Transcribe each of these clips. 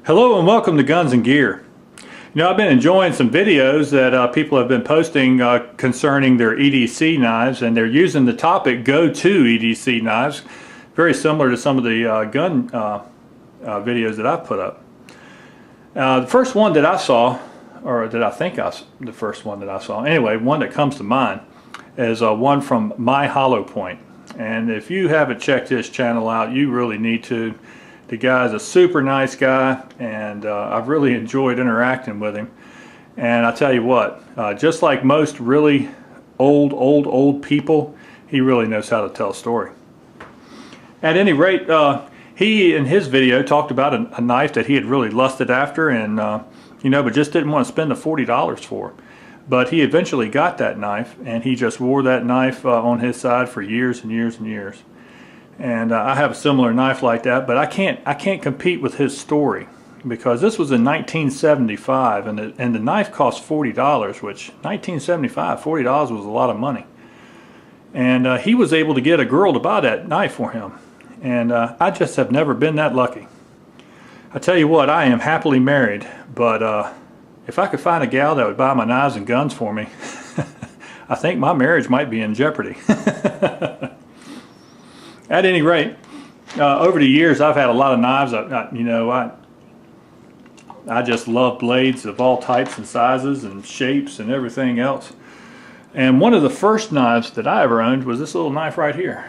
Hello and welcome to Guns and Gear. I've been enjoying some videos that people have been posting concerning their EDC knives, and they're using the topic "Go to EDC Knives," very similar to some of the gun videos that I've put up. The first one that I saw, or that I think the first one that I saw, anyway, one that comes to mind is one from My Hollow Point. And if you haven't checked his channel out, you really need to. The guy's a super nice guy, and I've really enjoyed interacting with him. And I tell you what, just like most really old people, he really knows how to tell a story. At any rate, he in his video talked about a knife that he had really lusted after, and but just didn't want to spend the $40 for. But he eventually got that knife, and he just wore that knife on his side for years and years and years. And I have a similar knife like that, but I can't compete with his story, because this was in 1975, and the knife cost $40, which 1975, $40 was a lot of money. And he was able to get a girl to buy that knife for him, and I just have never been that lucky. I tell you what, I am happily married, but if I could find a gal that would buy my knives and guns for me, I think my marriage might be in jeopardy. At any rate, over the years I've had a lot of knives. I just love blades of all types and sizes and shapes and everything else. And one of the first knives that I ever owned was this little knife right here.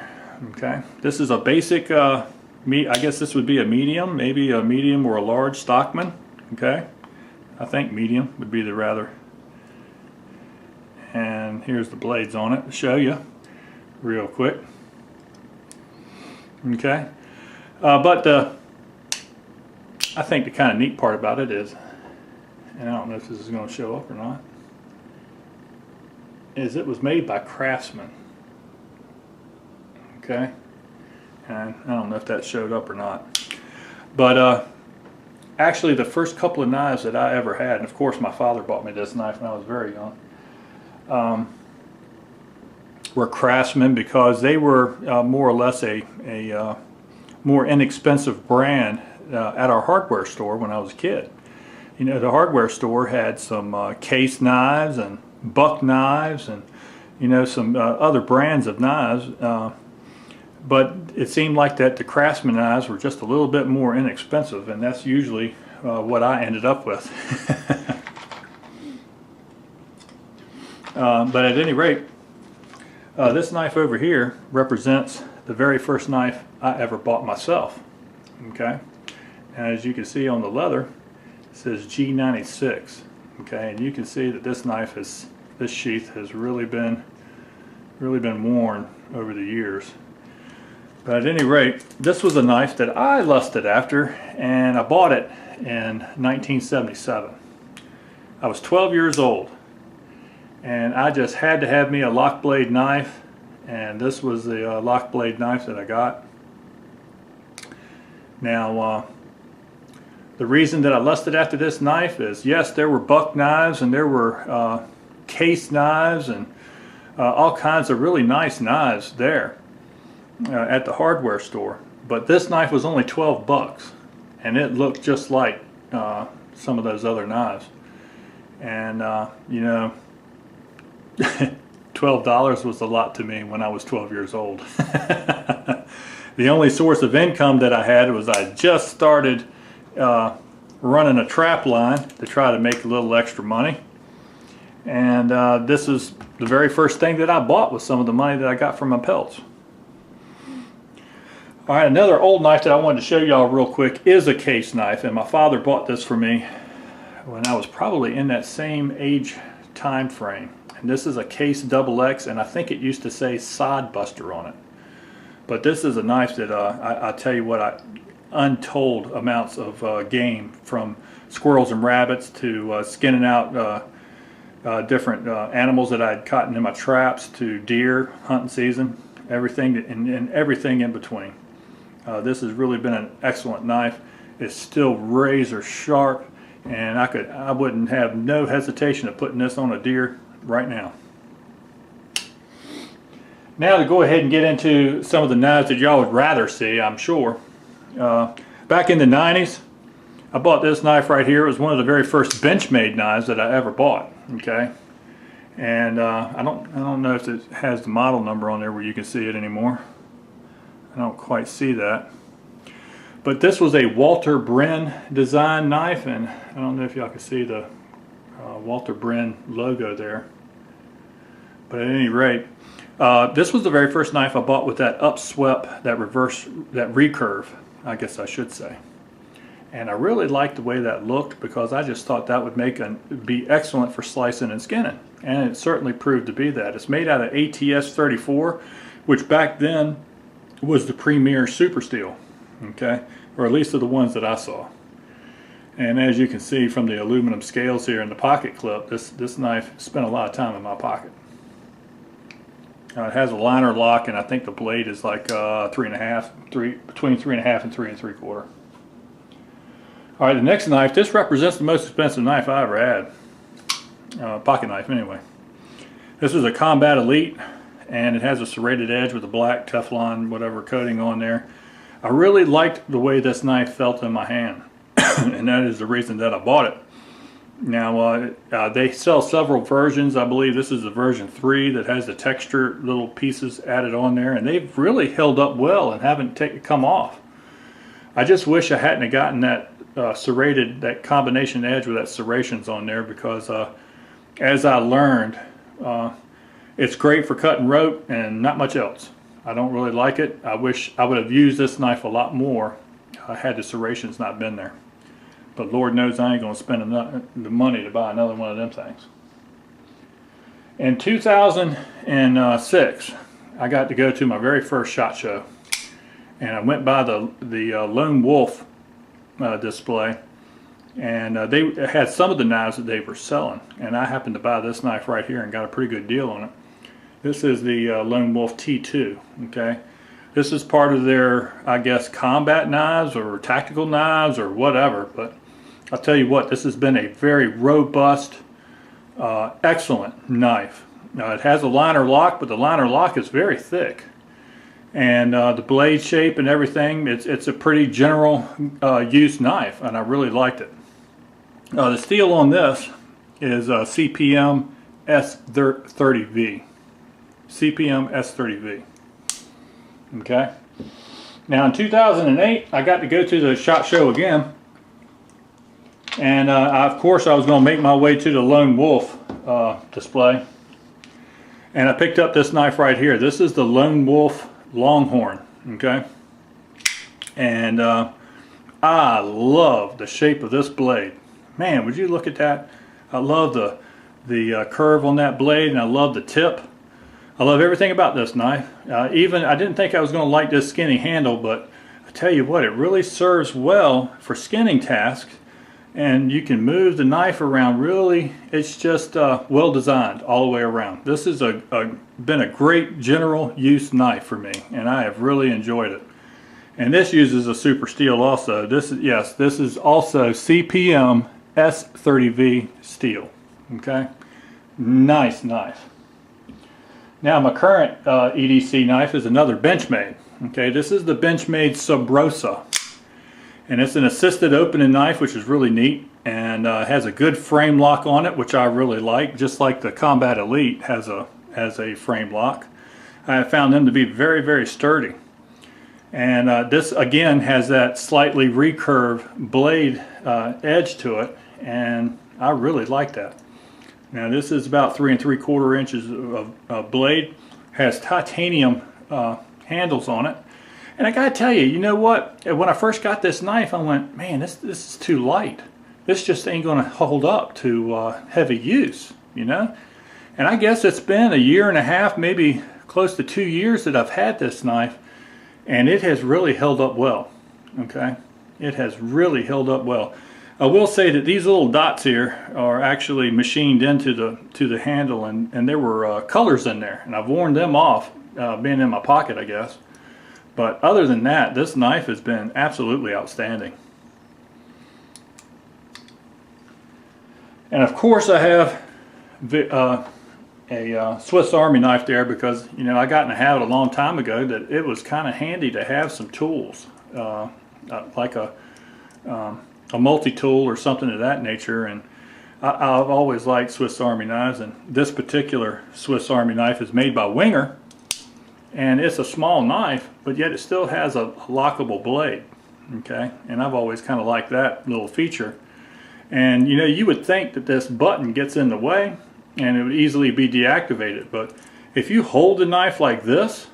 Okay, this is a basic, I guess this would be a medium, maybe a medium or a large Stockman. Okay, I think medium would be the rather. And here's the blades on it to show you real quick. Okay, but I think the kind of neat part about it is, and I don't know if this is going to show up or not, is it was made by craftsmen. Okay, and I don't know if that showed up or not, but actually the first couple of knives that I ever had, and of course my father bought me this knife when I was very young, were craftsmen, because they were more or less a more inexpensive brand at our hardware store when I was a kid. The hardware store had some case knives and buck knives and some other brands of knives, but it seemed like that the craftsman knives were just a little bit more inexpensive, and that's usually what I ended up with. But at any rate, this knife over here represents the very first knife I ever bought myself. Okay, and as you can see on the leather, it says G96. Okay, and you can see that this knife this sheath has really been worn over the years. But at any rate, this was a knife that I lusted after, and I bought it in 1977. I was 12 years old. And I just had to have me a lock blade knife, and this was the lock blade knife that I got. Now, the reason that I lusted after this knife is, yes, there were buck knives, and there were case knives, and all kinds of really nice knives there at the hardware store. But this knife was only 12 bucks, and it looked just like some of those other knives. And $12 was a lot to me when I was 12 years old. The only source of income that I had was I just started running a trap line to try to make a little extra money. And this is the very first thing that I bought with some of the money that I got from my pelts. Alright, another old knife that I wanted to show y'all real quick is a case knife, and my father bought this for me when I was probably in that same age time frame. And this is a Case XX, and I think it used to say Sod Buster on it. But this is a knife that I tell you what, untold amounts of game, from squirrels and rabbits to skinning out different animals that I'd caught in my traps, to deer hunting season, everything and everything in between. This has really been an excellent knife. It's still razor sharp, and I wouldn't have no hesitation of putting this on a deer right now. Now to go ahead and get into some of the knives that y'all would rather see, I'm sure. Back in the 90s, I bought this knife right here. It was one of the very first Benchmade knives that I ever bought. Okay, and I don't know if it has the model number on there where you can see it anymore. I don't quite see that. But this was a Walter Bren design knife, and I don't know if y'all can see the Walter Bren logo there. But at any rate, this was the very first knife I bought with that upswept, that recurve, I guess I should say. And I really liked the way that looked because I just thought that would be excellent for slicing and skinning. And it certainly proved to be that. It's made out of ATS 34, which back then was the premier super steel, okay? Or at least of the ones that I saw. And as you can see from the aluminum scales here in the pocket clip, this knife spent a lot of time in my pocket. It has a liner lock, and I think the blade is like between 3.5 and 3 3/4. All right, the next knife. This represents the most expensive knife I ever had. Pocket knife, anyway. This is a Combat Elite, and it has a serrated edge with a black Teflon whatever coating on there. I really liked the way this knife felt in my hand, and that is the reason that I bought it. Now, they sell several versions. I believe this is the version 3 that has the texture little pieces added on there, and they've really held up well and haven't come off. I just wish I hadn't gotten that serrated, that combination edge with that serrations on there, because as I learned, it's great for cutting rope and not much else. I don't really like it. I wish I would have used this knife a lot more had the serrations not been there. But Lord knows I ain't going to spend the money to buy another one of them things. In 2006, I got to go to my very first SHOT Show. And I went by the Lone Wolf display. And they had some of the knives that they were selling. And I happened to buy this knife right here and got a pretty good deal on it. This is the Lone Wolf T2. Okay. This is part of their, I guess, combat knives or tactical knives or whatever. But I'll tell you what, this has been a very robust, excellent knife. It has a liner lock, but the liner lock is very thick. And the blade shape and everything, it's a pretty general use knife, and I really liked it. The steel on this is CPM S30V. CPM S30V. Okay. Now in 2008, I got to go to the SHOT Show again. And of course I was going to make my way to the Lone Wolf display. And I picked up this knife right here. This is the Lone Wolf Longhorn. Okay. And I love the shape of this blade. Man, would you look at that? I love the curve on that blade, and I love the tip. I love everything about this knife. Even I didn't think I was going to like this skinny handle, but I tell you what, it really serves well for skinning tasks. And you can move the knife around really. It's just well designed all the way around. This has been a great general use knife for me, and I have really enjoyed it. And this uses a super steel also. This is also CPM S30V steel. Okay, nice knife. Now my current EDC knife is another Benchmade. Okay, this is the Benchmade Subrosa. And it's an assisted opening knife, which is really neat, and has a good frame lock on it, which I really like, just like the Combat Elite has a frame lock. I have found them to be very, very sturdy. And this again has that slightly recurved blade edge to it, and I really like that. Now this is about 3 3/4 inches of blade, has titanium handles on it. And I gotta tell you, you know what? When I first got this knife, I went, man, this is too light. This just ain't gonna hold up to heavy use, you know? And I guess it's been a year and a half, maybe close to 2 years that I've had this knife, and it has really held up well. Okay, it has really held up well. I will say that these little dots here are actually machined into the handle, and there were colors in there, and I've worn them off, being in my pocket, I guess. But other than that, this knife has been absolutely outstanding. And of course I have a Swiss Army knife there, because you know I got in the habit a long time ago that it was kind of handy to have some tools, like a multi-tool or something of that nature. And I've always liked Swiss Army knives, and this particular Swiss Army knife is made by Winger, and it's a small knife, but yet it still has a lockable blade. Okay, and I've always kind of liked that little feature. And you know, you would think that this button gets in the way and it would easily be deactivated, but if you hold the knife like this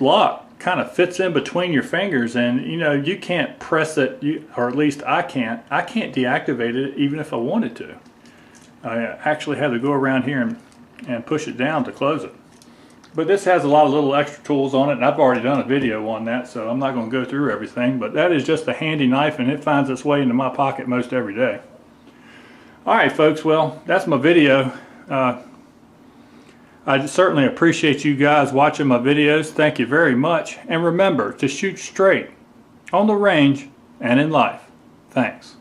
lock kind of fits in between your fingers, and you know, you can't press it, or at least I can't deactivate it even if I wanted to. I actually had to go around here and push it down to close it. But this has a lot of little extra tools on it, and I've already done a video on that, so I'm not going to go through everything, but that is just a handy knife, and it finds its way into my pocket most every day. Alright folks, well, that's my video. I certainly appreciate you guys watching my videos. Thank you very much. And remember to shoot straight on the range and in life. Thanks.